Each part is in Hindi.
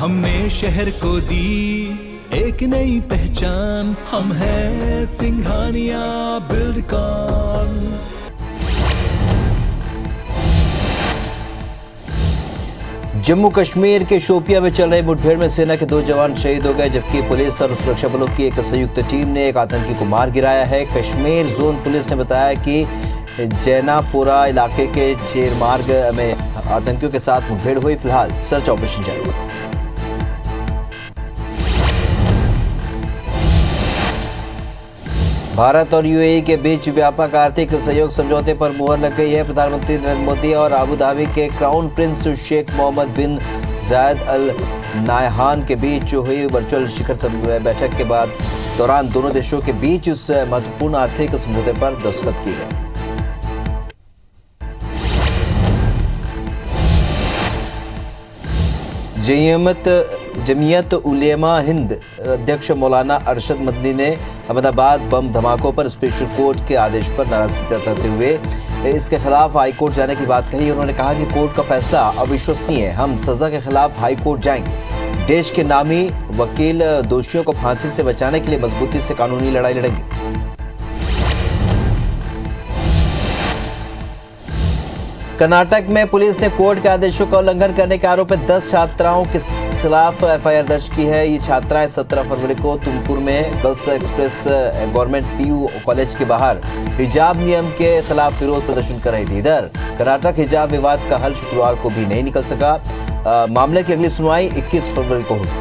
हमने शहर को दी एक नई पहचान, हम हैं सिंघानिया बिल्डकॉन। जम्मू कश्मीर के शोपिया में चल रही मुठभेड़ में सेना के 2 जवान शहीद हो गए, जबकि पुलिस और सुरक्षा बलों की एक संयुक्त टीम ने एक आतंकी को मार गिराया है। कश्मीर जोन पुलिस ने बताया कि जैनापुरा इलाके के चेरमार्ग में आतंकियों के साथ मुठभेड़ हुई। फिलहाल सर्च ऑपरेशन जारी है। भारत और यूएई के बीच व्यापक आर्थिक सहयोग समझौते पर मुहर लग गई है। प्रधानमंत्री नरेंद्र मोदी और अबू धाबी के क्राउन प्रिंस शेख मोहम्मद बिन जायद अल नाह्यान के बीच हुई वर्चुअल शिखर बैठक के दौरान दोनों देशों के बीच इस महत्वपूर्ण आर्थिक समझौते पर दस्तखत किए गए। जमीयत उलेमा हिंद अध्यक्ष मौलाना अरशद मदनी ने अहमदाबाद बम धमाकों पर स्पेशल कोर्ट के आदेश पर नाराजगी जताते हुए इसके खिलाफ हाई कोर्ट जाने की बात कही। उन्होंने कहा कि कोर्ट का फैसला अविश्वसनीय है, हम सजा के खिलाफ हाई कोर्ट जाएंगे। देश के नामी वकील दोषियों को फांसी से बचाने के लिए मजबूती से कानूनी लड़ाई लड़ेंगे। कर्नाटक में पुलिस ने कोर्ट के आदेशों का उल्लंघन करने के आरोप में 10 छात्राओं के खिलाफ एफआईआर दर्ज की है। ये छात्राएं 17 फरवरी को तुमकुर में girls express government PU college के बाहर हिजाब नियम के खिलाफ विरोध प्रदर्शन कर रही थी। इधर कर्नाटक हिजाब विवाद का हल शुक्रवार को भी नहीं निकल सका। मामले की अगली सुनवाई 21 फरवरी को होगी।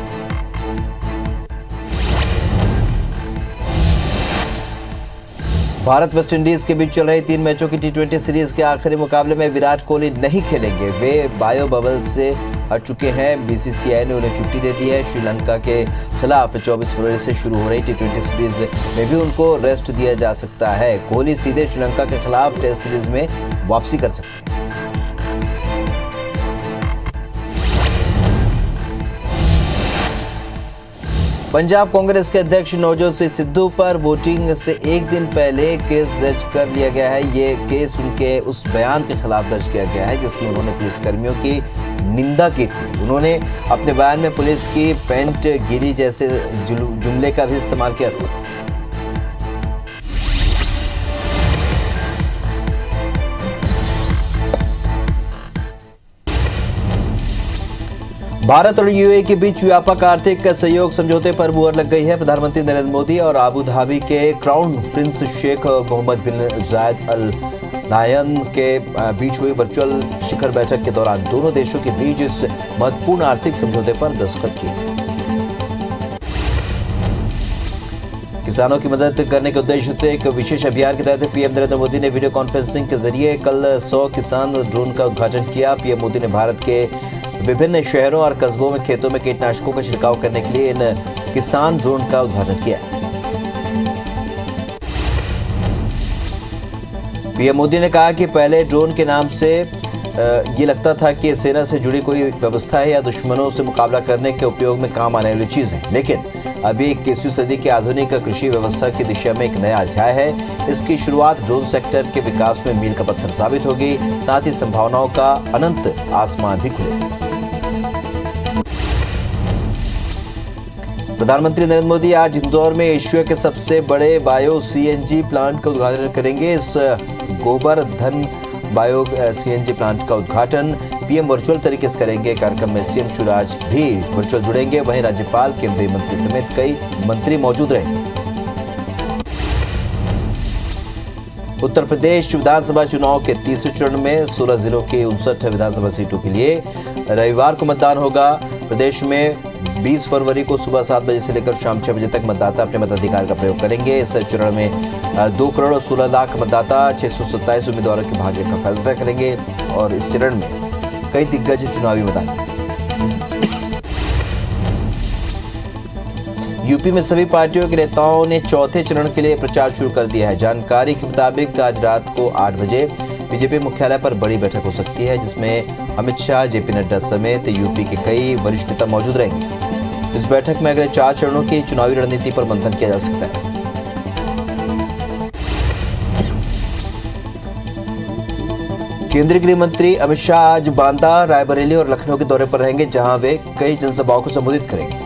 भारत वेस्टइंडीज के बीच चल रही 3 मैचों की टी20 सीरीज के आखिरी मुकाबले में विराट कोहली नहीं खेलेंगे। वे बायो बबल से हट चुके हैं। बीसीसीआई ने उन्हें छुट्टी दे दी है। श्रीलंका के खिलाफ 24 फरवरी से शुरू हो रही टी20 सीरीज में भी उनको रेस्ट दिया जा सकता है। कोहली सीधे श्रीलंका के खिलाफ टेस्ट सीरीज में वापसी कर सकते हैं। पंजाब कांग्रेस के अध्यक्ष नवजोत सिंह सिद्धू पर वोटिंग से एक दिन पहले केस दर्ज कर लिया गया है। ये केस उनके उस बयान के खिलाफ दर्ज किया गया है जिसमें उन्होंने पुलिसकर्मियों की निंदा की थी। उन्होंने अपने बयान में पुलिस की पेंट गिरी जैसे जुमले का भी इस्तेमाल किया था। भारत और यूएई के बीच व्यापक आर्थिक सहयोग समझौते पर मुहर लग गई है। प्रधानमंत्री नरेंद्र मोदी और अबू धाबी के क्राउन प्रिंस शेख मोहम्मद बिन जायद अल नाह्यान के बीच हुई वर्चुअल शिखर बैठक के दौरान दोनों देशों के बीच इस महत्वपूर्ण आर्थिक समझौते पर दस्तखत किए गए। किसानों की मदद करने के उद्देश्य से एक विशेष अभियान के तहत पीएम नरेंद्र मोदी ने वीडियो कॉन्फ्रेंसिंग के जरिए कल 100 किसान ड्रोन का उद्घाटन किया। पीएम मोदी ने भारत के विभिन्न शहरों और कस्बों में खेतों में कीटनाशकों का छिड़काव करने के लिए इन किसान ड्रोन का उद्घाटन किया। पीएम मोदी ने कहा कि पहले ड्रोन के नाम से ये लगता था कि सेना से जुड़ी कोई व्यवस्था है या दुश्मनों से मुकाबला करने के उपयोग में काम आने वाली चीज है, लेकिन अभी 21वीं सदी की आधुनिक कृषि व्यवस्था की दिशा में एक नया अध्याय है। इसकी शुरुआत ड्रोन सेक्टर के विकास में मील का पत्थर साबित होगी। साथ ही संभावनाओं का अनंत आसमान भी खुलेगा। प्रधानमंत्री नरेंद्र मोदी आज इंदौर में एशिया के सबसे बड़े बायो सीएनजी प्लांट का उद्घाटन करेंगे। इस गोबर धन बायो सीएनजी प्लांट का उद्घाटन पीएम वर्चुअल तरीके से करेंगे। कार्यक्रम में सीएम शिवराज भी वर्चुअल जुड़ेंगे। वहीं राज्यपाल, केंद्रीय मंत्री समेत कई मंत्री मौजूद रहेंगे। उत्तर प्रदेश विधानसभा चुनाव के तीसरे चरण में 16 जिलों के 59 विधानसभा सीटों के लिए रविवार को मतदान होगा। प्रदेश में 20 फरवरी को सुबह 7 बजे से लेकर शाम 6 बजे तक मतदाता अपने मताधिकार का प्रयोग करेंगे। इस चरण में 2 करोड़ 16 लाख मतदाता 627 उम्मीदवारों के भाग्य का फैसला करेंगे और इस चरण में कई दिग्गज चुनावी मैदान। यूपी में सभी पार्टियों के नेताओं ने चौथे चरण के लिए प्रचार शुरू कर दिया है। जानकारी के मुताबिक आज रात को 8 बजे बीजेपी मुख्यालय पर बड़ी बैठक हो सकती है, जिसमें अमित शाह, जेपी नड्डा समेत यूपी के कई वरिष्ठ नेता मौजूद रहेंगे। इस बैठक में अगले 4 चरणों की चुनावी रणनीति पर मंथन किया जा सकता है। केंद्रीय गृह मंत्री अमित शाह आज बांदा, रायबरेली और लखनऊ के दौरे पर रहेंगे, जहां वे कई जनसभाओं को संबोधित करेंगे।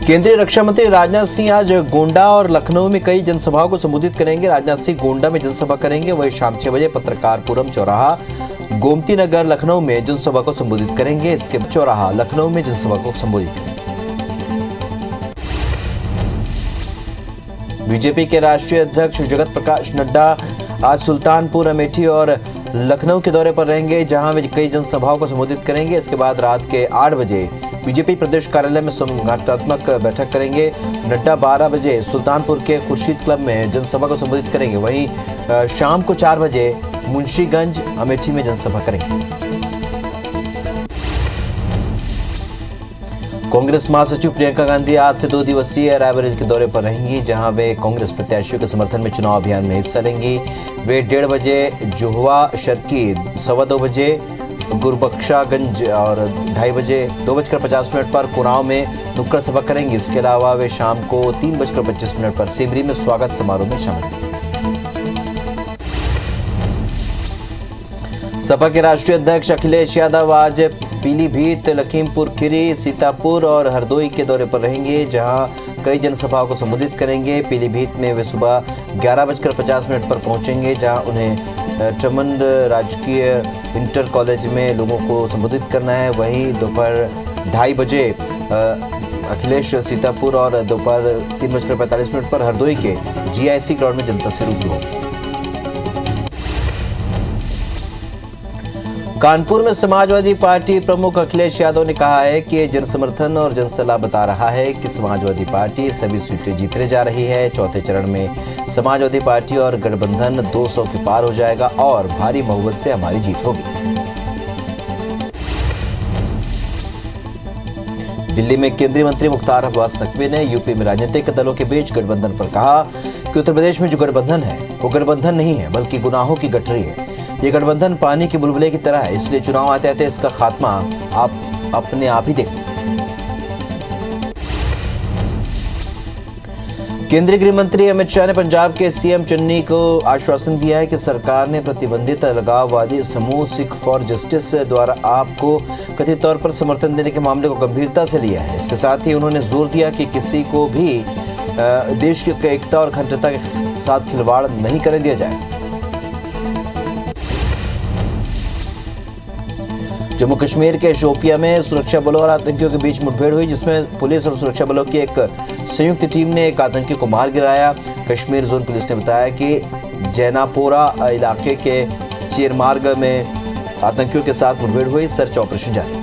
केंद्रीय रक्षा मंत्री राजनाथ सिंह आज गोंडा और लखनऊ में कई जनसभाओं को संबोधित करेंगे। राजनाथ सिंह गोंडा में जनसभा करेंगे, वहीं शाम 6 बजे पत्रकारपुरम चौराहा, गोमती नगर लखनऊ में जनसभा को संबोधित करेंगे। इसके चौराहा लखनऊ में जनसभा को संबोधित करेंगे। बीजेपी के राष्ट्रीय अध्यक्ष जगत प्रकाश नड्डा आज सुल्तानपुर, अमेठी और लखनऊ के दौरे पर रहेंगे, जहां वे कई जनसभाओं को संबोधित करेंगे। इसके बाद रात के 8 बजे बीजेपी प्रदेश कार्यालय में संगठनात्मक बैठक करेंगे। नड्डा 12 बजे सुल्तानपुर के खुर्शीद क्लब में जनसभा को संबोधित करेंगे। वहीं शाम को 4 बजे मुंशीगंज, अमेठी में जनसभा करेंगे। कांग्रेस महासचिव प्रियंका गांधी आज से 2 दिवसीय रायबरेली के दौरे पर रहेंगी, जहां वे कांग्रेस प्रत्याशियों के समर्थन में चुनाव अभियान में हिस्सा लेंगी। वे 1:30 बजे जुहुआ शर्की, 2:15 बजे गुरबख्शागंज और 2:30 बजे 2:50 पर कुराव में नुक्कड़ सभा करेंगी। इसके अलावा वे शाम को 3:25 पर सिमरी में स्वागत समारोह में शामिल होंगे। सपा के राष्ट्रीय अध्यक्ष अखिलेश यादव आज पीलीभीत, लखीमपुर खीरी, सीतापुर और हरदोई के दौरे पर रहेंगे, जहां कई जनसभाओं को संबोधित करेंगे। पीलीभीत में वे सुबह 11:50 पर पहुंचेंगे, जहां उन्हें टमंड राजकीय इंटर कॉलेज में लोगों को संबोधित करना है। वहीं दोपहर 2:30 बजे अखिलेश सीतापुर और दोपहर 3:45 पर हरदोई के GIC ग्राउंड में जनता से रूबरू होंगे। कानपुर में समाजवादी पार्टी प्रमुख अखिलेश यादव ने कहा है कि जनसमर्थन और जनसलाह बता रहा है कि समाजवादी पार्टी सभी सीटें जीतने जा रही है। चौथे चरण में समाजवादी पार्टी और गठबंधन 200 के पार हो जाएगा और भारी बहुमत से हमारी जीत होगी। दिल्ली में केंद्रीय मंत्री मुख्तार अब्बास नकवी ने यूपी में राजनीतिक दलों के बीच गठबंधन पर कहा कि उत्तर प्रदेश में जो गठबंधन है वो गठबंधन नहीं है, बल्कि गुनाहों की गठरी है। ये गठबंधन पानी के बुलबुले की तरह है, इसलिए चुनाव आते आते इसका खात्मा आप अपने आप ही देखेंगे। केंद्रीय गृह मंत्री अमित शाह ने पंजाब के CM चन्नी को आश्वासन दिया है कि सरकार ने प्रतिबंधित अलगाववादी समूह सिख फॉर जस्टिस द्वारा आपको कथित तौर पर समर्थन देने के मामले को गंभीरता से लिया है। इसके साथ ही उन्होंने जोर दिया कि किसी को भी देश की एकता और अखंडता के साथ खिलवाड़ नहीं करने दिया जाए। जम्मू कश्मीर के शोपिया में सुरक्षा बलों और आतंकियों के बीच मुठभेड़ हुई, जिसमें पुलिस और सुरक्षा बलों की एक संयुक्त टीम ने एक आतंकी को मार गिराया। कश्मीर जोन पुलिस ने बताया कि जैनापोरा इलाके के चेरमार्ग में आतंकियों के साथ मुठभेड़ हुई। सर्च ऑपरेशन जारी।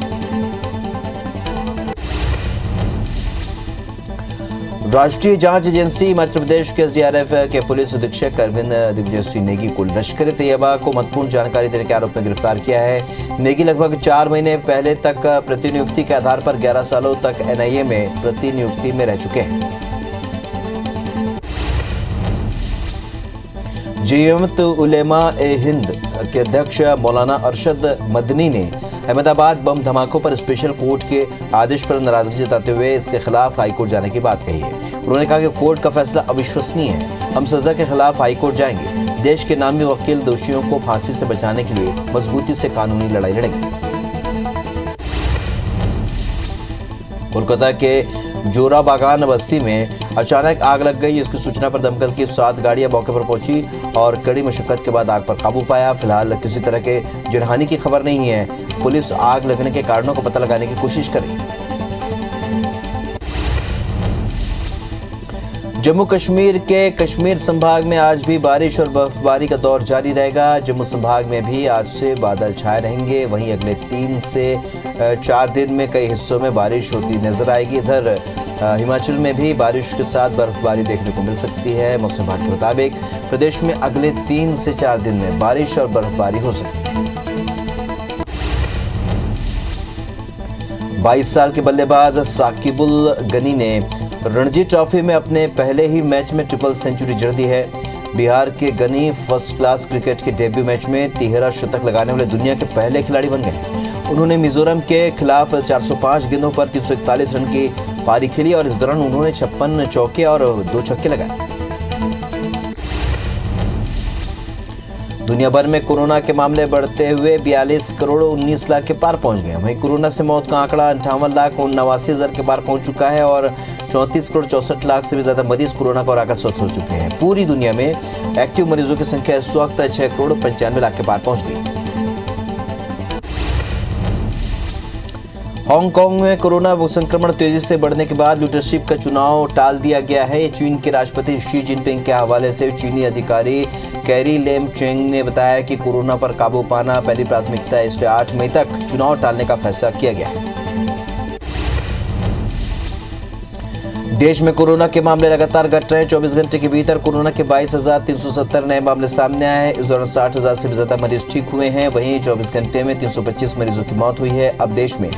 राष्ट्रीय जांच एजेंसी मध्य प्रदेश के SDRF के पुलिस अधीक्षक अरविंद दिग्विजय सिंह नेगी को लश्कर तैयबा को महत्वपूर्ण जानकारी देने के आरोप में गिरफ्तार किया है। नेगी लगभग 4 महीने पहले तक प्रतिनियुक्ति के आधार पर 11 सालों तक NIA में प्रतिनियुक्ति में रह चुके हैं। जमीयत उलेमा-ए-हिंद के अध्यक्ष मौलाना अरशद मदनी ने अहमदाबाद बम धमाकों पर स्पेशल कोर्ट के आदेश पर नाराजगी जताते हुए इसके खिलाफ हाईकोर्ट जाने की बात कही है। उन्होंने कहा कि कोर्ट का फैसला अविश्वसनीय है, हम सजा के खिलाफ हाईकोर्ट जाएंगे। देश के नामी वकील दोषियों को फांसी से बचाने के लिए मजबूती से कानूनी लड़ाई लड़ेंगे। कोलकाता के जोरा बागान बस्ती में अचानक आग लग गई। इसकी सूचना पर दमकल की 7 गाड़ियां मौके पर पहुंची और कड़ी मशक्कत के बाद आग पर काबू पाया। फिलहाल किसी तरह के जनहानि की खबर नहीं है। पुलिस आग लगने के कारणों का पता लगाने की कोशिश कर रही है। जम्मू कश्मीर के कश्मीर संभाग में आज भी बारिश और बर्फबारी का दौर जारी रहेगा। जम्मू संभाग में भी आज से बादल छाए रहेंगे। वहीं अगले 3 से 4 दिन में कई हिस्सों में बारिश होती नजर आएगी। इधर हिमाचल में भी बारिश के साथ बर्फबारी देखने को मिल सकती है। मौसम विभाग के मुताबिक प्रदेश में अगले 3 से 4 दिन में बारिश और बर्फबारी हो सकती है। 22 साल के बल्लेबाज साकिबुल गनी ने रणजी ट्रॉफी में अपने पहले ही मैच में ट्रिपल सेंचुरी जड़ दी है। बिहार के गनी फर्स्ट क्लास क्रिकेट के डेब्यू मैच में 13 शतक लगाने वाले दुनिया के पहले खिलाड़ी बन गए। उन्होंने मिजोरम के खिलाफ 405 गेंदों पर 341 रन की पारी खेली और इस दौरान उन्होंने 56 चौके और 2 छक्के लगाए। दुनिया भर में कोरोना के मामले बढ़ते हुए 42 करोड़ 19 लाख के पार पहुंच गए। वहीं कोरोना से मौत का आंकड़ा 58,89,000 के पार पहुंच चुका है और 34 करोड़ 64 लाख से भी ज्यादा मरीज कोरोना को हराकर स्वस्थ हो चुके हैं। पूरी दुनिया में एक्टिव मरीजों की संख्या इस वक्त 6 करोड़ 95 लाख के पार पहुंच गई। हांगकांग में कोरोना संक्रमण तेजी से बढ़ने के बाद लीडरशिप का चुनाव टाल दिया गया है। चीन के राष्ट्रपति शी जिनपिंग के हवाले से चीनी अधिकारी कैरी लेम चेंग ने बताया कि कोरोना पर काबू पाना पहली प्राथमिकता है, इसलिए 8 मई तक चुनाव टालने का फैसला किया गया है। देश में कोरोना के मामले लगातार घट रहे हैं। 24 घंटे के भीतर कोरोना के 22,370 नए मामले सामने आए हैं। इस दौरान 60,000 से भी ज्यादा मरीज ठीक हुए हैं। वहीं 24 घंटे में 325 मरीजों की मौत हुई है। अब देश में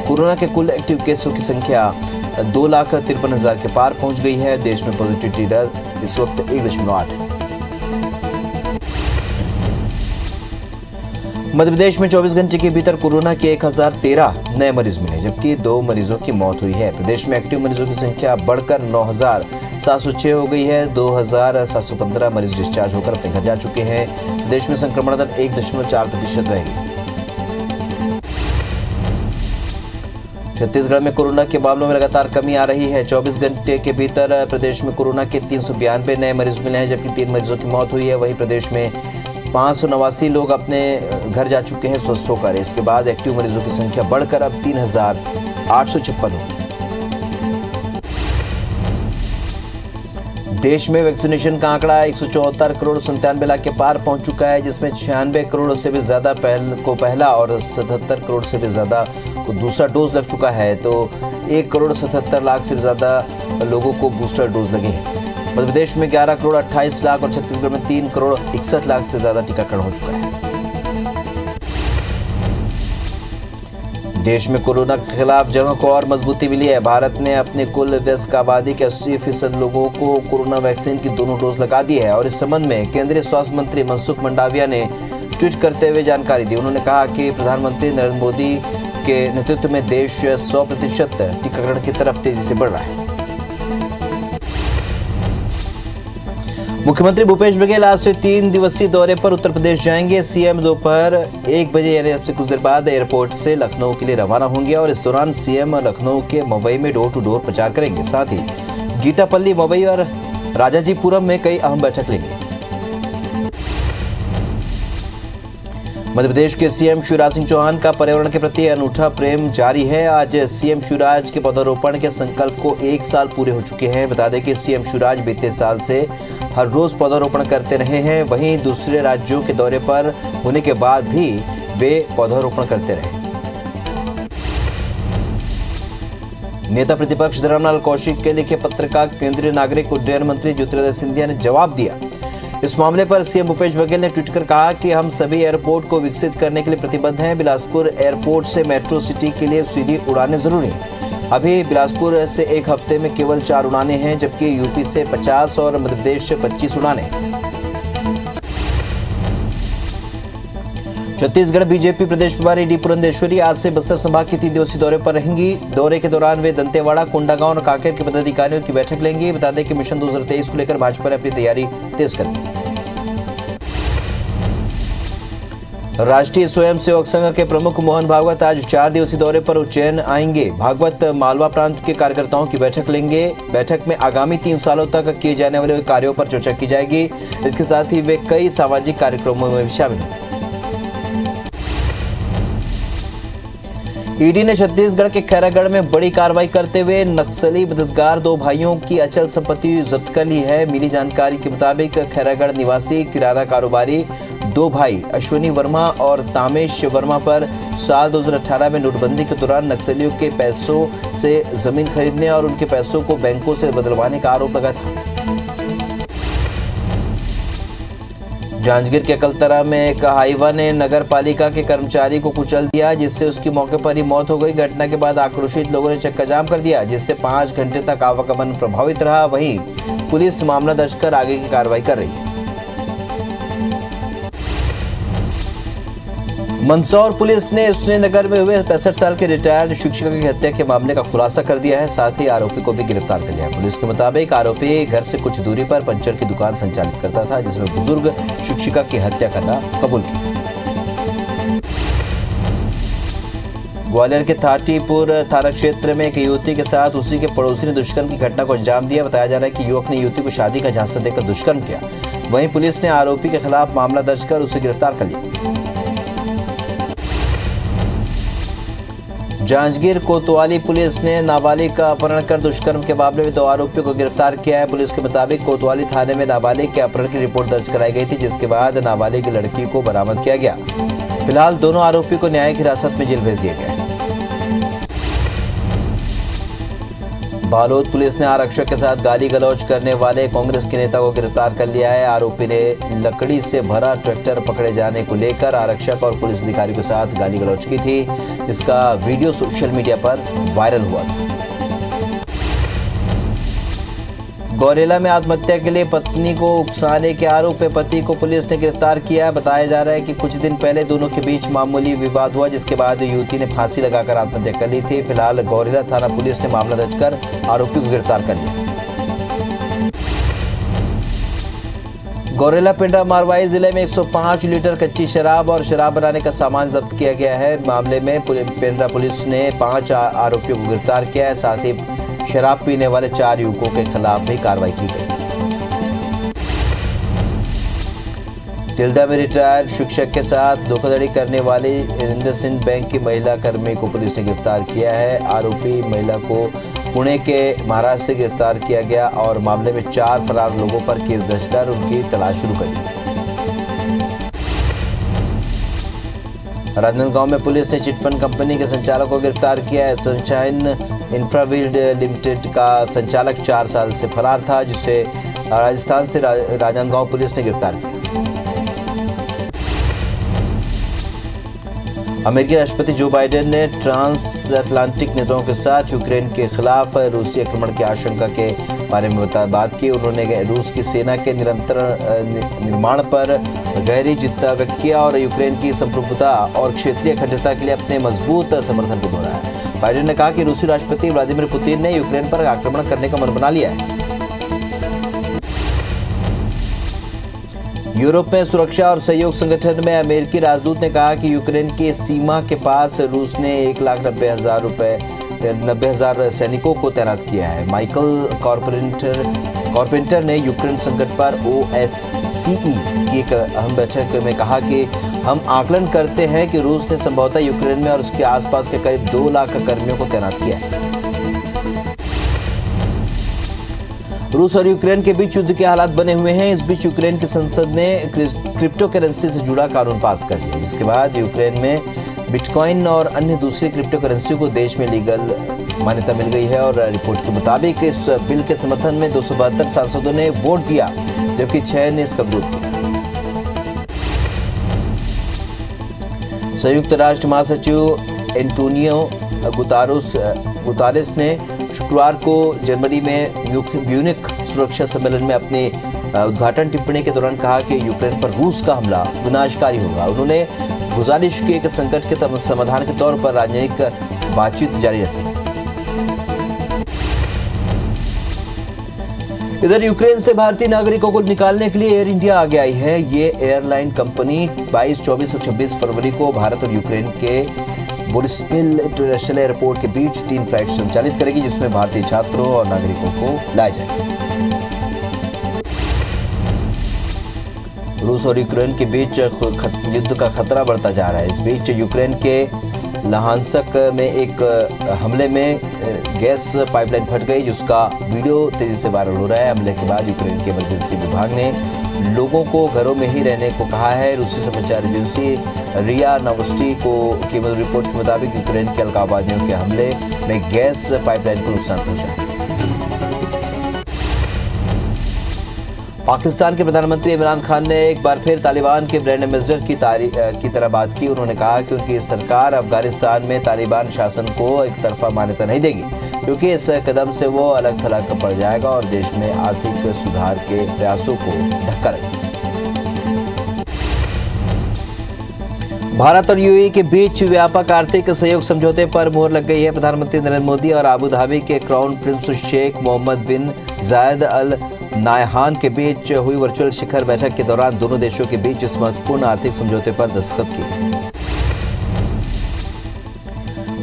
कोरोना के कुल एक्टिव केसों की संख्या 2,53,000 के पार पहुंच गई है। देश में पॉजिटिविटी दर इस वक्त 1.8 है। मध्य प्रदेश में 24 घंटे के भीतर कोरोना के 1013 नए मरीज मिले, जबकि 2 मरीजों की मौत हुई है। प्रदेश में एक्टिव मरीजों की संख्या बढ़कर 9,706 हो गई है। 2,715 मरीज डिस्चार्ज होकर अपने घर जा चुके हैं। प्रदेश में संक्रमण दर 1.4% रहेगी। छत्तीसगढ़ में कोरोना के मामलों में लगातार कमी आ रही है। 24 घंटे के भीतर प्रदेश में कोरोना के 392 नए मरीज मिले हैं, जबकि 3 मरीजों की मौत हुई है। वहीं प्रदेश में 589 लोग अपने घर जा चुके हैं स्वस्थ होकर। इसके बाद एक्टिव मरीजों की संख्या बढ़कर अब 3,856 हो। देश में वैक्सीनेशन का आंकड़ा 174 करोड़ 97 लाख के पार पहुंच चुका है, जिसमें 96 करोड़ से भी ज्यादा को पहला और 77 करोड़ से भी ज्यादा को दूसरा डोज लग चुका है। तो 1 करोड़ 77 लाख से भी ज्यादा लोगों को बूस्टर डोज लगे हैं। मध्य प्रदेश में 11 करोड़ 28 लाख और छत्तीसगढ़ में 3 करोड़ 61 लाख से ज्यादा टीकाकरण हो चुका है। देश में कोरोना के खिलाफ जंग को और मजबूती मिली है। भारत ने अपने कुल वयस्क आबादी के 80% लोगों को कोरोना वैक्सीन की दोनों डोज लगा दी है और इस संबंध में केंद्रीय स्वास्थ्य मंत्री मनसुख मंडाविया ने ट्वीट करते हुए जानकारी दी। उन्होंने कहा कि प्रधानमंत्री नरेंद्र मोदी के नेतृत्व में देश 100% टीकाकरण की तरफ तेजी से बढ़ रहा है। मुख्यमंत्री भूपेश बघेल आज से 3 दिवसीय दौरे पर उत्तर प्रदेश जाएंगे। सीएम दोपहर 1 बजे यानी अब से कुछ देर बाद एयरपोर्ट से लखनऊ के लिए रवाना होंगे और इस दौरान सीएम लखनऊ के मवई में डोर टू डोर प्रचार करेंगे। साथ ही गीतापल्ली, मवई और राजाजीपुरम में कई अहम बैठक लेंगे। मध्य प्रदेश के सीएम शिवराज सिंह चौहान का पर्यावरण के प्रति अनूठा प्रेम जारी है। आज सीएम शिवराज के पौधारोपण के संकल्प को 1 साल पूरे हो चुके हैं। बता दें कि सीएम शिवराज बीते साल से हर रोज पौधारोपण करते रहे हैं। वहीं दूसरे राज्यों के दौरे पर होने के बाद भी वे पौधारोपण करते रहे। नेता प्रतिपक्ष धरमलाल कौशिक के लिखे पत्र का केंद्रीय नागरिक उड्डयन मंत्री ज्योतिरादित्य सिंधिया ने जवाब दिया। इस मामले पर सीएम भूपेश बघेल ने ट्वीट कर कहा कि हम सभी एयरपोर्ट को विकसित करने के लिए प्रतिबद्ध हैं। बिलासपुर एयरपोर्ट से मेट्रो सिटी के लिए सीधी उड़ानें जरूरी हैं। अभी बिलासपुर से 1 हफ्ते में केवल 4 उड़ानें हैं, जबकि यूपी से 50 और मध्य प्रदेश से 25 उड़ानें। छत्तीसगढ़ बीजेपी प्रदेश प्रभारी डी पुरंदेश्वरी आज से बस्तर संभाग के 3 दिवसीय दौरे पर रहेंगी। दौरे के दौरान वे दंतेवाड़ा, कोंडागांव और कांकेर के पदाधिकारियों की बैठक लेंगे। बता दें कि मिशन 2023 को लेकर भाजपा ने अपनी तैयारी तेज कर दी। राष्ट्रीय स्वयंसेवक संघ के प्रमुख मोहन भागवत आज 4 दिवसीय दौरे पर उज्जैन आएंगे। भागवत मालवा प्रांत के कार्यकर्ताओं की बैठक लेंगे। बैठक में आगामी 3 सालों तक किए जाने वाले कार्यों पर चर्चा की जाएगी। इसके साथ ही वे कई सामाजिक कार्यक्रमों में भी शामिल होंगे। ईडी ने छत्तीसगढ़ के खैरागढ़ में बड़ी कार्रवाई करते हुए नक्सली मददगार 2 भाइयों की अचल संपत्ति जब्त कर ली है। मिली जानकारी के मुताबिक खैरागढ़ निवासी किराना कारोबारी 2 भाई अश्विनी वर्मा और तामेश वर्मा पर साल 2018 में नोटबंदी के दौरान नक्सलियों के पैसों से जमीन खरीदने और उनके पैसों को बैंकों से बदलवाने का आरोप लगा था। जांजगीर के अकलतरा में एक हाईवा ने नगर पालिका के कर्मचारी को कुचल दिया, जिससे उसकी मौके पर ही मौत हो गई। घटना के बाद आक्रोशित लोगों ने चक्का जाम कर दिया, जिससे 5 घंटे तक आवागमन प्रभावित रहा। वहीं पुलिस मामला दर्ज कर आगे की कार्रवाई कर रही है। मंदसौर पुलिस ने श्रीनगर में हुए 65 साल के रिटायर्ड शिक्षिका की हत्या के मामले का खुलासा कर दिया है। साथ ही आरोपी को भी गिरफ्तार कर लिया है। पुलिस के मुताबिक आरोपी घर से कुछ दूरी पर पंचर की दुकान संचालित करता था, जिसमें बुजुर्ग शिक्षिका की हत्या करना कबूल किया। ग्वालियर के थाटीपुर थाना क्षेत्र में एक युवती के साथ उसी के पड़ोसी ने दुष्कर्म की घटना को अंजाम दिया। बताया जा रहा है कि युवक ने युवती को शादी का झांसा देकर दुष्कर्म किया। वहीं पुलिस ने आरोपी के खिलाफ मामला दर्ज कर उसे गिरफ्तार कर लिया। जांजगीर कोतवाली पुलिस ने नाबालिग का अपहरण कर दुष्कर्म के मामले में 2 आरोपियों को गिरफ्तार किया है। पुलिस के मुताबिक कोतवाली थाने में नाबालिग के अपहरण की रिपोर्ट दर्ज कराई गई थी, जिसके बाद नाबालिग लड़की को बरामद किया गया। फिलहाल दोनों आरोपियों को न्यायिक हिरासत में जेल भेज दिया गया। बालोद पुलिस ने आरक्षक के साथ गाली गलौज करने वाले कांग्रेस के नेता को गिरफ्तार कर लिया है। आरोपी ने लकड़ी से भरा ट्रैक्टर पकड़े जाने को लेकर आरक्षक और पुलिस अधिकारियों के साथ गाली गलौज की थी, जिसका वीडियो सोशल मीडिया पर वायरल हुआ था। गौरेला में आत्महत्या के लिए पत्नी को उकसाने के आरोप में पति को पुलिस ने गिरफ्तार किया है। बताया जा रहा है कि कुछ दिन पहले दोनों के बीच मामूली विवाद हुआ, जिसके बाद युवती ने फांसी लगाकर आत्महत्या कर ली थी। फिलहाल गौरेला थाना पुलिस ने मामला दर्ज कर आरोपी को गिरफ्तार कर लिया। गौरेला पिंडरा मारवाही जिले में 105 लीटर कच्ची शराब और शराब बनाने का सामान जब्त किया गया है। मामले में पिंडरा पुलिस ने 5 आरोपियों को गिरफ्तार किया है। साथ ही शराब पीने वाले 4 युवकों के खिलाफ भी कार्रवाई की गई। तिल्दा में रिटायर्ड शिक्षक के साथ धोखाधड़ी करने वाली इंडसइंड बैंक की महिला कर्मी को पुलिस ने गिरफ्तार किया है। आरोपी महिला को पुणे के महाराष्ट्र से गिरफ्तार किया गया और मामले में 4 फरार लोगों पर केस दर्ज कर उनकी तलाश शुरू कर दी गई। राजनांदगांव में पुलिस ने चिटफंड कंपनी के संचालक को गिरफ्तार किया है। सनशाइन इंफ्रावीड लिमिटेड का संचालक 4 साल से फरार था, जिसे राजस्थान से राजनांदगांव पुलिस ने गिरफ्तार किया। अमेरिकी राष्ट्रपति जो बाइडेन ने ट्रांस अटलांटिक नेताओं के साथ यूक्रेन के खिलाफ रूसी आक्रमण की आशंका के बारे में बात की। उन्होंने रूस की सेना के निरंतर निर्माण पर गहरी चिंता व्यक्त किया और यूक्रेन की संप्रभुता और क्षेत्रीय अखंडता के लिए अपने मजबूत समर्थन को दोहराया। बाइडेन ने कहा कि रूसी राष्ट्रपति व्लादिमीर पुतिन ने यूक्रेन पर आक्रमण करने का मन बना लिया है। यूरोप में सुरक्षा और सहयोग संगठन में अमेरिकी राजदूत ने कहा कि यूक्रेन की सीमा के पास रूस ने 1,90,000 सैनिकों को तैनात किया है। माइकल कॉर्पेंटर ने यूक्रेन संकट पर OSCE की एक अहम बैठक में कहा कि हम आकलन करते हैं कि रूस ने संभवतः यूक्रेन में और उसके आसपास के करीब 2 लाख कर्मियों को तैनात किया है। रूस और यूक्रेन के बीच युद्ध के हालात बने हुए हैं। इस बीच यूक्रेन की संसद ने क्रिप्टो करेंसी से जुड़ा कानून पास कर दिया, जिसके बाद यूक्रेन में बिटकॉइन और अन्य दूसरी क्रिप्टो करेंसी को देश में लीगल मान्यता मिल गई है। और रिपोर्ट के मुताबिक इस बिल के समर्थन में 272 सांसदों ने वोट दिया, जबकि 6 ने इसका विरोध किया। संयुक्त राष्ट्र महासचिव एंटोनियो गुतारेस ने शुक्रवार को जर्मनी में म्यूनिख सुरक्षा सम्मेलन में अपनी उद्घाटन टिप्पणी के दौरान कहा कि यूक्रेन पर रूस का हमला विनाशकारी होगा। उन्होंने गुजारिश की कि संकट के समाधान के तौर पर राजनयिक बातचीत जारी रखें। इधर यूक्रेन से भारतीय नागरिकों को निकालने के लिए एयर इंडिया आगे आई है। ये एयरलाइन कंपनी 22, 24 और 26 फरवरी को भारत और यूक्रेन के बोरिस्पिल इंटरनेशनल एयरपोर्ट के बीच 3 फ्लाइट संचालित करेगी, जिसमें भारतीय छात्रों और नागरिकों को लाया जाएगा। रूस और यूक्रेन के बीच युद्ध का खतरा बढ़ता जा रहा है। इस बीच यूक्रेन के लहानस्क में एक हमले में गैस पाइपलाइन फट गई, जिसका वीडियो तेजी से वायरल हो रहा है। हमले के बाद यूक्रेन के इमरजेंसी विभाग ने लोगों को घरों में ही रहने को कहा है। रूसी समाचार एजेंसी रिया नोवोस्टी की रिपोर्ट के मुताबिक यूक्रेन के अलगाववादियों के हमले में गैस पाइपलाइन को नुकसान पहुंचा है। पाकिस्तान के प्रधानमंत्री इमरान खान ने एक बार फिर तालिबान के ब्रांड एम्बेसडर की तरह बात की। उन्होंने कहा कि उनकी सरकार अफगानिस्तान में तालिबान शासन को एक तरफा मान्यता नहीं देगी, क्योंकि इस कदम से वो अलग थलग पड़ जाएगा और देश में आर्थिक सुधार के प्रयासों को धक्का लगेगा। भारत और यूएई के बीच व्यापक आर्थिक सहयोग समझौते पर मुहर लग गई है। प्रधानमंत्री नरेंद्र मोदी और अबू धाबी के क्राउन प्रिंस शेख मोहम्मद बिन जायद अल नाहयान के बीच हुई वर्चुअल शिखर बैठक के दौरान दोनों देशों के बीच इस महत्वपूर्ण आर्थिक समझौते पर दस्तखत किए।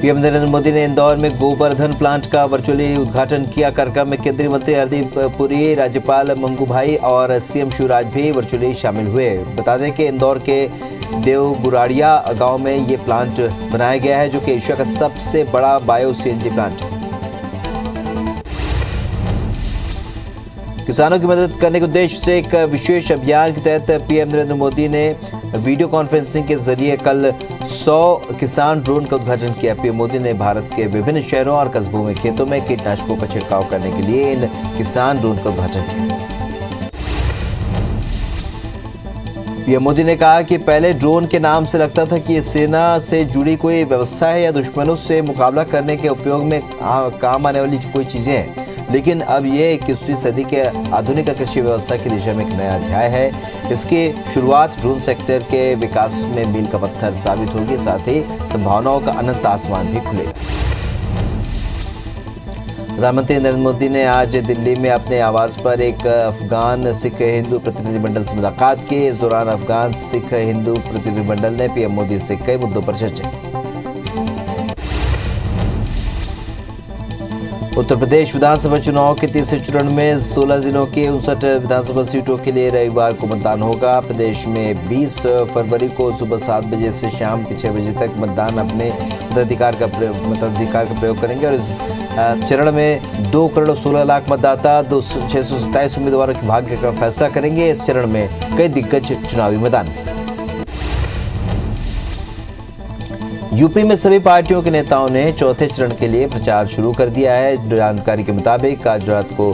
पीएम नरेंद्र मोदी ने इंदौर में गोवर्धन प्लांट का वर्चुअली उद्घाटन किया। कार्यक्रम में केंद्रीय मंत्री हरदीप पुरी, राज्यपाल मंगूभाई और सीएम शिवराज भी वर्चुअली शामिल हुए। बता दें कि इंदौर के देवगुराड़िया गांव में ये प्लांट बनाया गया है, जो कि एशिया का सबसे बड़ा बायो सीएनजी प्लांट है। किसानों की मदद करने के उद्देश्य से एक विशेष अभियान के तहत पीएम नरेंद्र मोदी ने वीडियो कॉन्फ्रेंसिंग के जरिए कल 100 किसान ड्रोन का उद्घाटन किया। पीएम मोदी ने भारत के विभिन्न शहरों और कस्बों में खेतों में कीटनाशकों का छिड़काव करने के लिए इन किसान ड्रोन का उद्घाटन किया। पीएम मोदी ने कहा कि पहले ड्रोन के नाम से लगता था कि ये सेना से जुड़ी कोई व्यवस्था है या दुश्मनों से मुकाबला करने के उपयोग में काम आने वाली कोई चीजें हैं, लेकिन अब ये 21वीं सदी के आधुनिक कृषि व्यवस्था की दिशा में एक नया अध्याय है। इसकी शुरुआत ड्रोन सेक्टर के विकास में मील का पत्थर साबित होगी, साथ ही संभावनाओं का अनंत आसमान भी खुलेगा। प्रधानमंत्री नरेंद्र मोदी ने आज दिल्ली में अपने आवास पर एक अफगान सिख हिंदू प्रतिनिधिमंडल से मुलाकात की। इस दौरान अफगान सिख हिंदू प्रतिनिधिमंडल ने पीएम मोदी से कई मुद्दों पर चर्चा की। उत्तर प्रदेश विधानसभा चुनाव के तीसरे चरण में 16 जिलों के 59 विधानसभा सीटों के लिए रविवार को मतदान होगा। प्रदेश में 20 फरवरी को सुबह 7 बजे से शाम के 6 बजे तक मतदान अपने मताधिकार का प्रयोग करेंगे और इस चरण में 2 करोड़ 16 लाख मतदाता 627 उम्मीदवारों के भाग्य का फैसला करेंगे। इस चरण में कई दिग्गज चुनावी मैदान। यूपी में सभी पार्टियों के नेताओं ने चौथे चरण के लिए प्रचार शुरू कर दिया है। जानकारी के मुताबिक आज रात को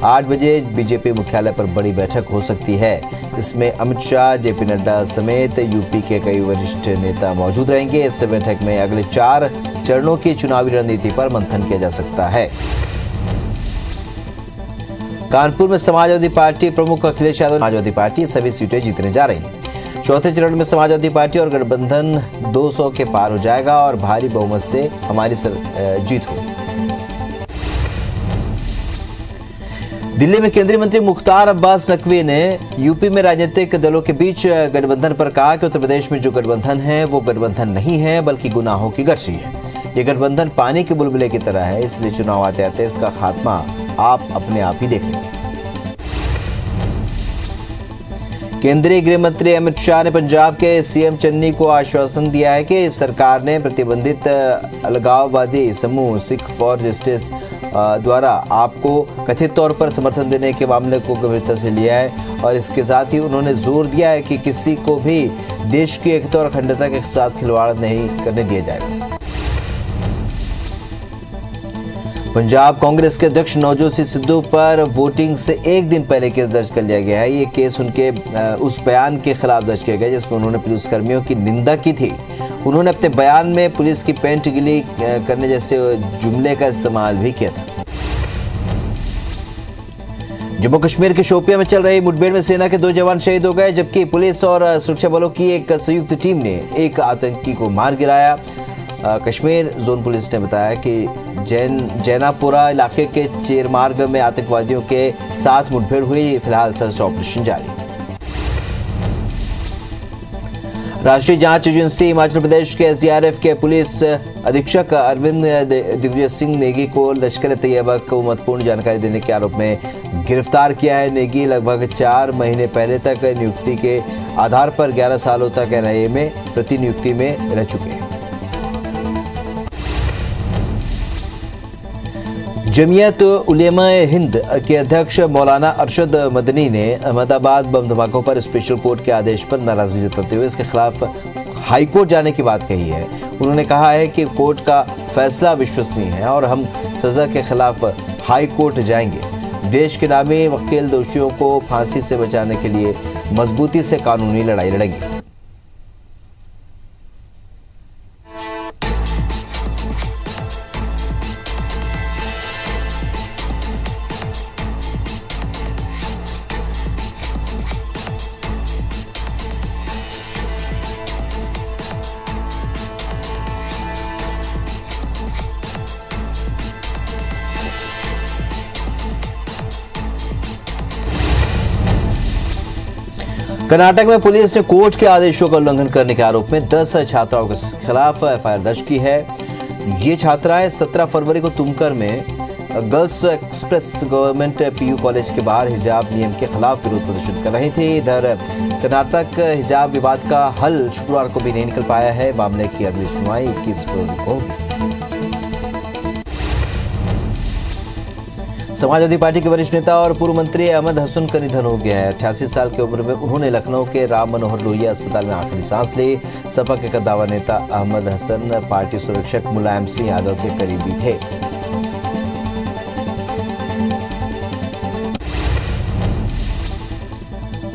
8 बजे बीजेपी मुख्यालय पर बड़ी बैठक हो सकती है। इसमें अमित शाह, जेपी नड्डा समेत यूपी के कई वरिष्ठ नेता मौजूद रहेंगे। इस बैठक में अगले 4 चरणों की चुनावी रणनीति पर मंथन किया जा सकता है। कानपुर में समाजवादी पार्टी प्रमुख अखिलेश यादव समाजवादी पार्टी सभी सीटें जीतने जा रही है। चौथे चरण में समाजवादी पार्टी और गठबंधन 200 के पार हो जाएगा और भारी बहुमत से हमारी जीत होगी। दिल्ली में केंद्रीय मंत्री मुख्तार अब्बास नकवी ने यूपी में राजनीतिक दलों के बीच गठबंधन पर कहा कि उत्तर प्रदेश में जो गठबंधन है वो गठबंधन नहीं है बल्कि गुनाहों की गठरी है। ये गठबंधन पानी के बुलबुले की तरह है, इसलिए चुनाव आते आते इसका खात्मा आप अपने आप ही देख लेंगे। केंद्रीय गृह मंत्री अमित शाह ने पंजाब के सीएम चन्नी को आश्वासन दिया है कि सरकार ने प्रतिबंधित अलगाववादी समूह सिख फॉर जस्टिस द्वारा आपको कथित तौर पर समर्थन देने के मामले को गंभीरता से लिया है और इसके साथ ही उन्होंने जोर दिया है कि किसी को भी देश की एकता और अखंडता के साथ खिलवाड़ नहीं करने दिया जाएगा। पंजाब कांग्रेस के अध्यक्ष नवजोत सिंह सिद्धू पर वोटिंग से एक दिन पहले केस दर्ज कर लिया गया है। ये केस उनके उस बयान के खिलाफ दर्ज किया गया जिसमें उन्होंने पुलिसकर्मियों की निंदा की थी। उन्होंने अपने बयान में पुलिस की पेंट गिली करने जैसे जुमले का इस्तेमाल भी किया था। जम्मू कश्मीर के शोपियां में चल रही मुठभेड़ में सेना के 2 जवान शहीद हो गए, जबकि पुलिस और सुरक्षा बलों की एक संयुक्त टीम ने एक आतंकी को मार गिराया। कश्मीर जोन पुलिस ने बताया कि जैनापुरा इलाके के चेरमार्ग में आतंकवादियों के साथ मुठभेड़ हुई। फिलहाल सर्च ऑपरेशन जारी। राष्ट्रीय जांच एजेंसी हिमाचल प्रदेश के एसडीआरएफ के पुलिस अधीक्षक अरविंद दिग्विजय सिंह नेगी को लश्कर तैयबा को महत्वपूर्ण जानकारी देने के आरोप में गिरफ्तार किया है। नेगी लगभग 4 महीने पहले तक नियुक्ति के आधार पर 11 सालों तक एनआईए में प्रतिनियुक्ति में रह चुके हैं। जमीयत उलेमा हिंद के अध्यक्ष मौलाना अरशद मदनी ने अहमदाबाद बम धमाकों पर स्पेशल कोर्ट के आदेश पर नाराजगी जताते हुए इसके खिलाफ हाईकोर्ट जाने की बात कही है। उन्होंने कहा है कि कोर्ट का फैसला विश्वसनीय है और हम सजा के खिलाफ हाई कोर्ट जाएंगे। देश के नामी वकील दोषियों को फांसी से बचाने के लिए मजबूती से कानूनी लड़ाई लड़ेंगे। कर्नाटक में पुलिस ने कोर्ट के आदेशों का उल्लंघन करने के आरोप में 10 छात्राओं के खिलाफ एफआईआर दर्ज की है। ये छात्राएं 17 फरवरी को तुमकर में girls express government PU college के बाहर हिजाब नियम के खिलाफ विरोध प्रदर्शन कर रही थी। इधर कर्नाटक हिजाब विवाद का हल शुक्रवार को भी नहीं निकल पाया है। मामले की अगली सुनवाई 21 फरवरी को होगी। समाजवादी पार्टी के वरिष्ठ नेता और पूर्व मंत्री अहमद हसन का निधन हो गया है। 88 साल की उम्र में उन्होंने लखनऊ के राम मनोहर लोहिया अस्पताल में आखिरी सांस ली। सपा के कद्दावर नेता अहमद हसन पार्टी सुरक्षक मुलायम सिंह यादव के करीबी थे।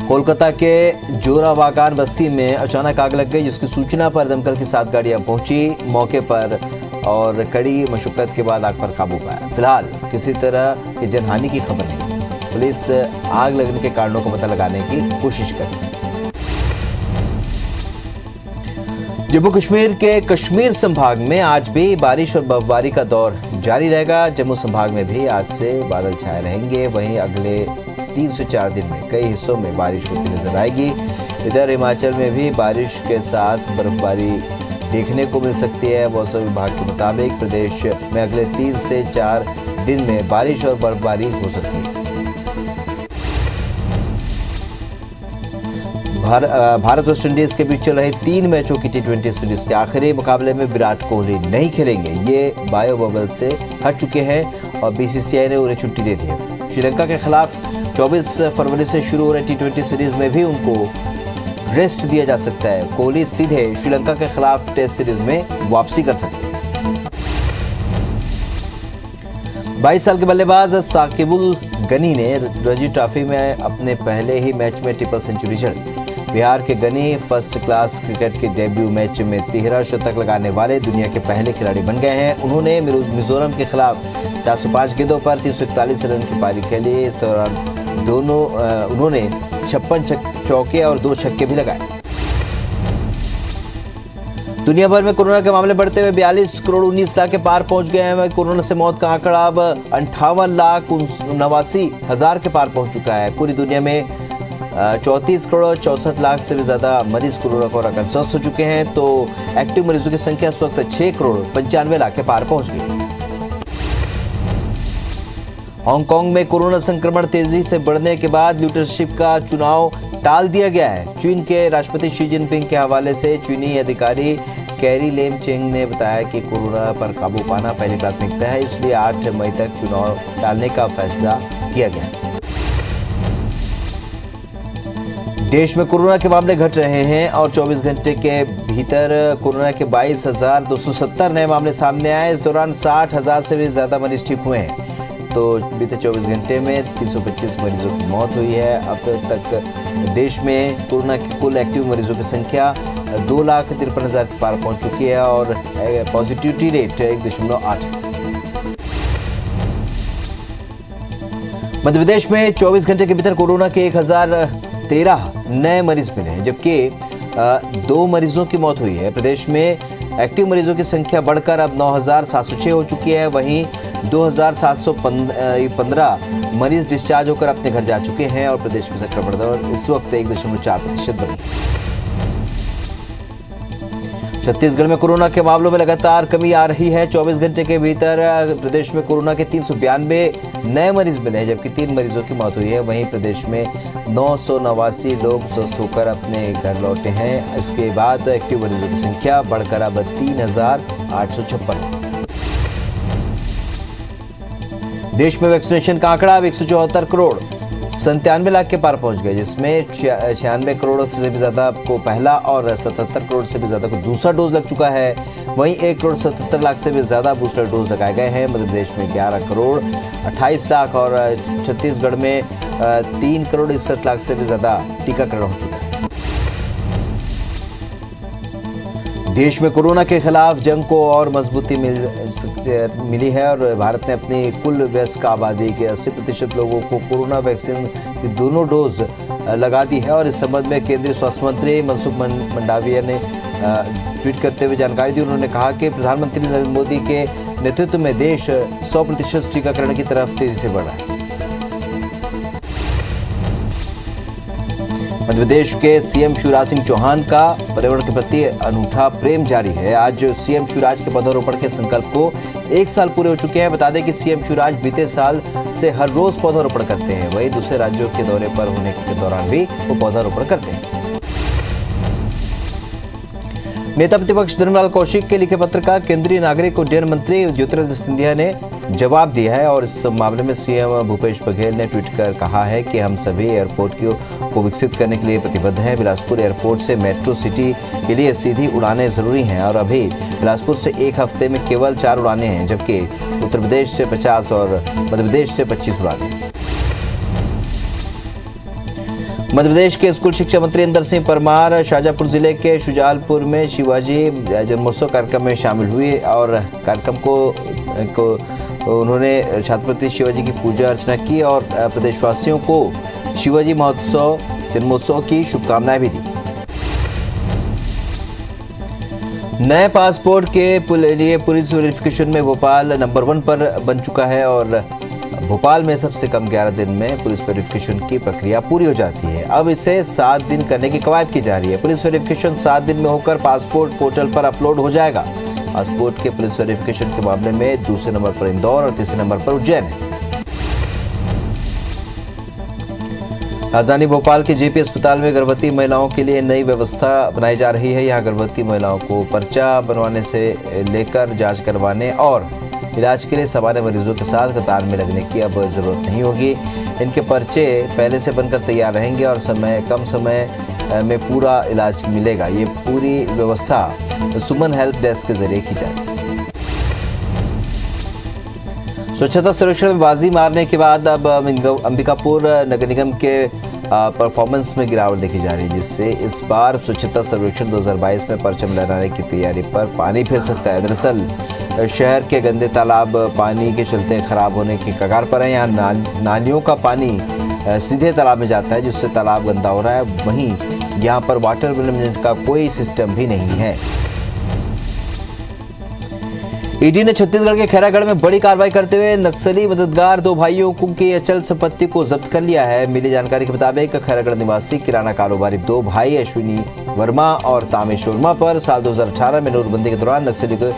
कोलकाता के जोराबागान बस्ती में अचानक आग लग गई, जिसकी सूचना पर दमकल की 7 गाड़ियां पहुंची मौके पर और कड़ी मशक्कत के बाद आग पर काबू पाया। फिलहाल किसी तरह की जनहानि की खबर नहीं है। पुलिस आग लगने के कारणों का पता लगाने की कोशिश कर रही है। जम्मू कश्मीर के कश्मीर संभाग में आज भी बारिश और बर्फबारी का दौर जारी रहेगा। जम्मू संभाग में भी आज से बादल छाए रहेंगे। वहीं अगले 3 से 4 दिन में कई हिस्सों में बारिश होती नजर आएगी। इधर हिमाचल में भी बारिश के साथ बर्फबारी देखने को मिल सकती है। मौसम विभाग के मुताबिक प्रदेश में अगले 3 से 4 दिन में बारिश और बर्फबारी हो सकती है। भारत वेस्ट इंडीज के बीच चल रहे 3 मैचों की T20 सीरीज के आखिरी मुकाबले में विराट कोहली नहीं खेलेंगे। ये बायो बबल से हट चुके हैं और बीसीसीआई ने उन्हें छुट्टी दे दी है। श्रीलंका के खिलाफ 24 फरवरी से शुरू हो रही T20 सीरीज में भी उनको रेस्ट दिया जा सकता है। कोहली सीधे श्रीलंका के खिलाफ टेस्ट सीरीज में वापसी कर सकते हैं। 22 साल के बल्लेबाज साकिबुल गनी ने रणजी ट्रॉफी में अपने पहले ही मैच में ट्रिपल सेंचुरी जड़ दी। बिहार के गनी फर्स्ट क्लास क्रिकेट के डेब्यू मैच में 13 शतक लगाने वाले दुनिया के पहले खिलाड़ी बन गए हैं। उन्होंने मिजोरम के खिलाफ 405 गेंदों पर 341 रन की पारी खेली। इस दौरान उन्होंने 56 चौके और 2 छक्के भी लगाए। दुनिया भर में कोरोना के मामले बढ़ते हुए 42 करोड़ 19 लाख के पार पहुंच गए हैं। कोरोना से मौत का आंकड़ा अब 58,79,000 के पार पहुंच चुका है। पूरी दुनिया में 34 करोड़ 64 लाख से भी ज्यादा मरीज कोरोना को रकम स्वस्थ हो चुके हैं। तो एक्टिव मरीजों की संख्या इस वक्त 6 करोड़ 95 लाख के पार पहुंच गई। हांगकांग में कोरोना संक्रमण तेजी से बढ़ने के बाद लीडरशिप का चुनाव टाल दिया गया है। चीन के राष्ट्रपति शी जिनपिंग के हवाले से चीनी अधिकारी कैरी लेम चेंग ने बताया कि कोरोना पर काबू पाना पहली प्राथमिकता है, इसलिए 8 मई तक चुनाव टालने का फैसला किया गया। देश में कोरोना के मामले घट रहे हैं और 24 घंटे के भीतर कोरोना के 22,270 नए मामले सामने आए। इस दौरान 60,000 से भी ज्यादा मरीज ठीक हुए हैं। तो बीते 24 घंटे में 325 मरीजों की मौत हुई है। अब तक देश में कोरोना के कुल एक्टिव मरीजों की संख्या 2,53,000 के पार पहुंच चुकी है और पॉजिटिविटी रेट 1.8। मध्य प्रदेश में 24 घंटे के भीतर कोरोना के 1013 नए मरीज मिले हैं, जबकि 2 मरीजों की मौत हुई है। प्रदेश में एक्टिव मरीजों की संख्या बढ़कर अब 9,706 हो चुकी है। वहीं 2,715 मरीज डिस्चार्ज होकर अपने घर जा चुके हैं और प्रदेश में संक्रमण दर इस वक्त 1.4% बनी। छत्तीसगढ़ में कोरोना के मामलों में लगातार कमी आ रही है। 24 घंटे के भीतर प्रदेश में कोरोना के 392 नए मरीज मिले हैं, जबकि 3 मरीजों की मौत हुई है। वहीं प्रदेश में 989 लोग स्वस्थ होकर अपने घर लौटे हैं। इसके बाद एक्टिव मरीजों की संख्या बढ़कर अब 3,856 है। देश में वैक्सीनेशन का आंकड़ा अब 174 करोड़ 97 लाख के पार पहुंच गए, जिसमें 96 करोड़ से भी ज्यादा को पहला और 77 करोड़ से भी ज्यादा को दूसरा डोज लग चुका है। वहीं 1 करोड़ 77 लाख से भी ज्यादा बूस्टर डोज लगाए गए हैं। मध्य प्रदेश में 11 करोड़ 28 लाख और छत्तीसगढ़ में 3 करोड़ 61 लाख से भी ज्यादा टीकाकरण हो चुका है। देश में कोरोना के खिलाफ जंग को और मजबूती मिली है और भारत ने अपनी कुल वयस्क आबादी के 80% लोगों को कोरोना वैक्सीन की दोनों डोज लगा दी है। और इस संबंध में केंद्रीय स्वास्थ्य मंत्री मनसुख मंडाविया ने ट्वीट करते हुए जानकारी दी। उन्होंने कहा कि प्रधानमंत्री नरेंद्र मोदी के नेतृत्व में देश 100% टीकाकरण की तरफ तेजी से बढ़ रहा है। मध्य प्रदेश के सीएम शिवराज सिंह चौहान का पर्यावरण के प्रति अनूठा प्रेम जारी है। आज सीएम शिवराज के पौधारोपण के संकल्प को 1 साल पूरे हो चुके हैं। बता दें कि सीएम शिवराज बीते साल से हर रोज पौधारोपण करते हैं। वहीं दूसरे राज्यों के दौरे पर होने के दौरान भी वो पौधारोपण करते हैं। नेता प्रतिपक्ष धर्मलाल कौशिक के लिखे पत्र का केंद्रीय नागरिक उड्डयन मंत्री ज्योतिरादित्य सिंधिया ने जवाब दिया है और इस मामले में सीएम भूपेश बघेल ने ट्वीट कर कहा है कि हम सभी एयरपोर्ट को विकसित करने के लिए प्रतिबद्ध हैं। बिलासपुर एयरपोर्ट से मेट्रो सिटी के लिए सीधी उड़ानें जरूरी हैं और अभी बिलासपुर से एक हफ्ते में केवल 4 उड़ानें हैं, जबकि उत्तर प्रदेश से 50 और मध्य प्रदेश से 25 उड़ानें। मध्य प्रदेश के स्कूल शिक्षा मंत्री इंदर सिंह परमार शाजापुर जिले के शुजालपुर में शिवाजी जन्मोत्सव कार्यक्रम में शामिल हुए और कार्यक्रम को उन्होंने छत्रपति शिवाजी की पूजा अर्चना की और प्रदेशवासियों को शिवाजी जन्मोत्सव की शुभकामनाएं भी दी। नए पासपोर्ट के लिए पुलिस वेरिफिकेशन में भोपाल नंबर 1 पर बन चुका है और भोपाल में सबसे कम 11 दिन में पुलिस वेरिफिकेशन की प्रक्रिया पूरी हो जाती है। अब इसे 7 दिन करने की कवायद की जा रही है। पुलिस वेरिफिकेशन 7 दिन में होकर पासपोर्ट पोर्टल पर अपलोड हो जाएगा। पासपोर्ट के पुलिस वेरिफिकेशन के मामले में दूसरे नंबर पर इंदौर और तीसरे नंबर पर उज्जैन है। राजधानी भोपाल के जेपी अस्पताल में गर्भवती महिलाओं के लिए नई व्यवस्था बनाई जा रही है। यहाँ गर्भवती महिलाओं को पर्चा बनवाने से लेकर जांच करवाने और इलाज के लिए सामान्य मरीजों के साथ कतार में लगने की अब जरूरत नहीं होगी। इनके पर्चे पहले से बनकर तैयार रहेंगे और कम समय में पूरा इलाज मिलेगा। ये पूरी व्यवस्था सुमन हेल्प डेस्क के जरिए की जाएगी। स्वच्छता सर्वेक्षण में बाजी मारने के बाद अब अंबिकापुर नगर निगम के परफॉर्मेंस में गिरावट देखी जा रही है, जिससे इस बार स्वच्छता सर्वेक्षण 2022 में परचम लहराने की तैयारी पर पानी फिर सकता है। दरअसल शहर के गंदे तालाब पानी के चलते खराब होने की कगार पर हैं। यहाँ नालियों का पानी सीधे तालाब में जाता है, जिससे तालाब गंदा हो रहा है। वहीं यहाँ पर वाटर मैनेजमेंट का कोई सिस्टम भी नहीं है। ईडी ने छत्तीसगढ़ के खैरागढ़ में बड़ी कार्रवाई करते हुए नक्सली मददगार 2 भाइयों की अचल संपत्ति को जब्त कर लिया है। मिली जानकारी के मुताबिक खैरागढ़ निवासी किराना कारोबारी 2 भाई अश्विनी वर्मा और तामेश वर्मा पर साल 2018 में नोटबंदी के दौरान नक्सली के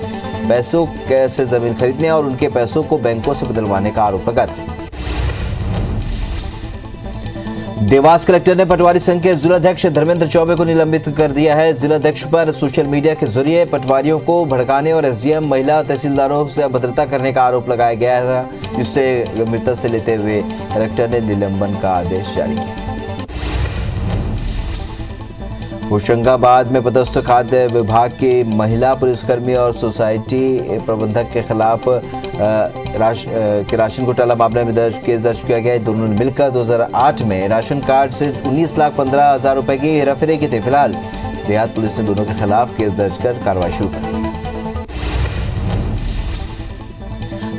पैसों से जमीन खरीदने और उनके पैसों को बैंकों से बदलवाने का आरोप लगा था। देवास कलेक्टर ने पटवारी संघ के जिलाध्यक्ष धर्मेंद्र चौबे को निलंबित कर दिया है। जिलाध्यक्ष पर सोशल मीडिया के जरिए पटवारियों को भड़काने और एसडीएम महिला तहसीलदारों से अभद्रता करने का आरोप लगाया गया था, जिससे गंभीरता से लेते हुए कलेक्टर ने निलंबन का आदेश जारी किया। होशंगाबाद में पदस्थ खाद्य विभाग की महिला पुलिसकर्मी और सोसाइटी प्रबंधक के खिलाफ राशन घोटाला मामले में केस दर्ज किया गया है। दोनों ने मिलकर 2008 में राशन कार्ड से 19,15,000 रुपए की हेराफेरी की थी। फिलहाल देहात पुलिस ने दोनों के खिलाफ केस दर्ज कर कार्रवाई शुरू कर दी।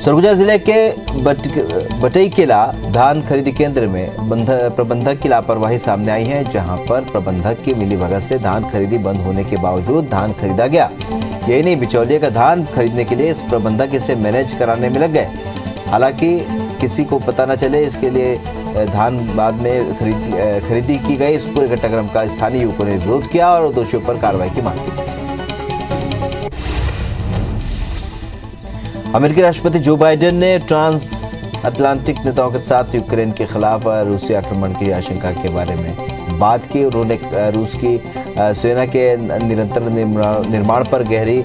सरगुजा जिले के बटईकेला धान खरीदी केंद्र में प्रबंधक की लापरवाही सामने आई है, जहां पर प्रबंधक की मिलीभगत से धान खरीदी बंद होने के बावजूद धान खरीदा गया। यही नहीं, बिचौलिए का धान खरीदने के लिए इस प्रबंधक इसे मैनेज कराने में लग गए। हालांकि किसी को पता न चले, इसके लिए धान बाद में खरीदी की गई। इस पूरे घटनाक्रम का स्थानीय युवकों ने विरोध किया और दोषियों पर कार्रवाई की मांग की। अमेरिकी राष्ट्रपति जो बाइडेन ने ट्रांस अटलांटिक नेताओं के साथ यूक्रेन के खिलाफ रूसी आक्रमण की आशंका के बारे में बात की। उन्होंने रूस की सेना के निरंतर निर्माण पर गहरी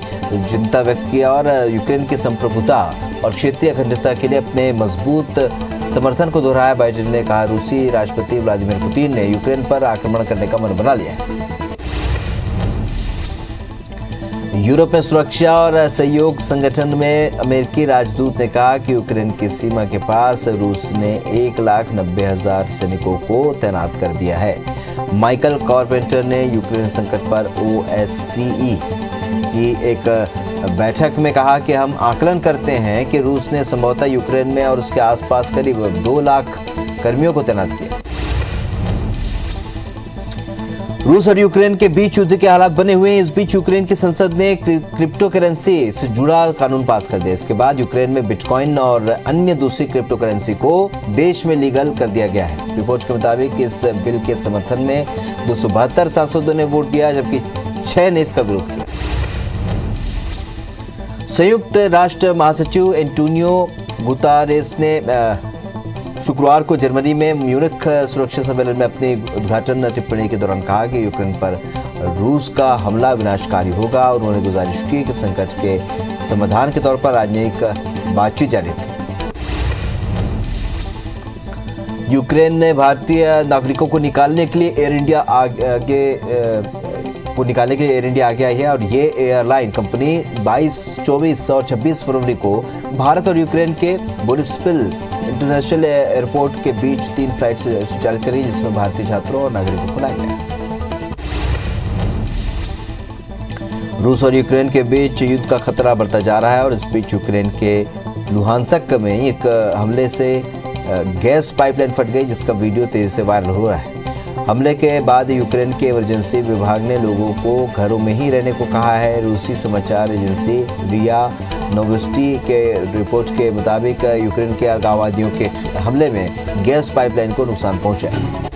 चिंता व्यक्त किया और यूक्रेन की संप्रभुता और क्षेत्रीय अखंडता के लिए अपने मजबूत समर्थन को दोहराया। बाइडेन ने कहा, रूसी राष्ट्रपति व्लादिमीर पुतिन ने यूक्रेन पर आक्रमण करने का मन बना लिया है। यूरोप में सुरक्षा और सहयोग संगठन में अमेरिकी राजदूत ने कहा कि यूक्रेन की सीमा के पास रूस ने 1,90,000 सैनिकों को तैनात कर दिया है। माइकल कारपेंटर ने यूक्रेन संकट पर OSCE की एक बैठक में कहा कि हम आकलन करते हैं कि रूस ने संभवतः यूक्रेन में और उसके आसपास करीब 2 लाख कर्मियों को तैनात किया। रूस और यूक्रेन के बीच युद्ध के हालात बने हुए हैं। इस बीच यूक्रेन की संसद ने क्रिप्टो करेंसी से जुड़ा कानून पास कर दिया। इसके बाद यूक्रेन में बिटकॉइन और अन्य दूसरी क्रिप्टो करेंसी को देश में लीगल कर दिया गया है। रिपोर्ट के मुताबिक इस बिल के समर्थन में 272 सांसदों ने वोट दिया, जबकि 6 ने इसका विरोध किया। संयुक्त राष्ट्र महासचिव एंटोनियो गुतारेस ने शुक्रवार को जर्मनी में म्यूनिख सुरक्षा सम्मेलन में अपनी उद्घाटन टिप्पणी के दौरान कहा कि यूक्रेन पर रूस का हमला विनाशकारी होगा। उन्होंने गुजारिश की कि संकट के समाधान के तौर पर राजनयिक बातचीत जारी रखें। यूक्रेन ने भारतीय नागरिकों को निकालने के लिए एयर इंडिया आगे आई है और ये एयरलाइन कंपनी 22, 24 और 26 फरवरी को भारत और यूक्रेन के बोरिस्पिल इंटरनेशनल एयरपोर्ट के बीच 3 फ्लाइट संचालित करेगी, जिसमें भारतीय छात्रों और नागरिकों को लाया जाएगा। रूस और यूक्रेन के बीच युद्ध का खतरा बढ़ता जा रहा है और इस बीच यूक्रेन के लुहानस्क में एक हमले से गैस पाइपलाइन फट गई, जिसका वीडियो तेजी से वायरल हो रहा है। हमले के बाद यूक्रेन के इमरजेंसी विभाग ने लोगों को घरों में ही रहने को कहा है। रूसी समाचार एजेंसी रिया नोवोस्टी के रिपोर्ट के मुताबिक यूक्रेन के अलगाववादियों के हमले में गैस पाइपलाइन को नुकसान पहुंचा है।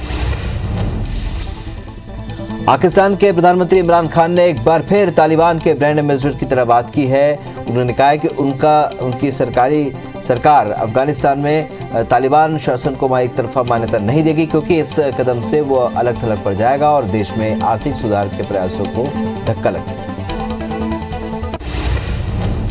पाकिस्तान के प्रधानमंत्री इमरान खान ने एक बार फिर तालिबान के ब्रांड एम्बेसडर की तरह बात की है। उन्होंने कहा कि उनकी सरकार अफगानिस्तान में तालिबान शासन को एक तरफा मान्यता नहीं देगी, क्योंकि इस कदम से वो अलग थलग पड़ जाएगा और देश में आर्थिक सुधार के प्रयासों को धक्का लगेगा।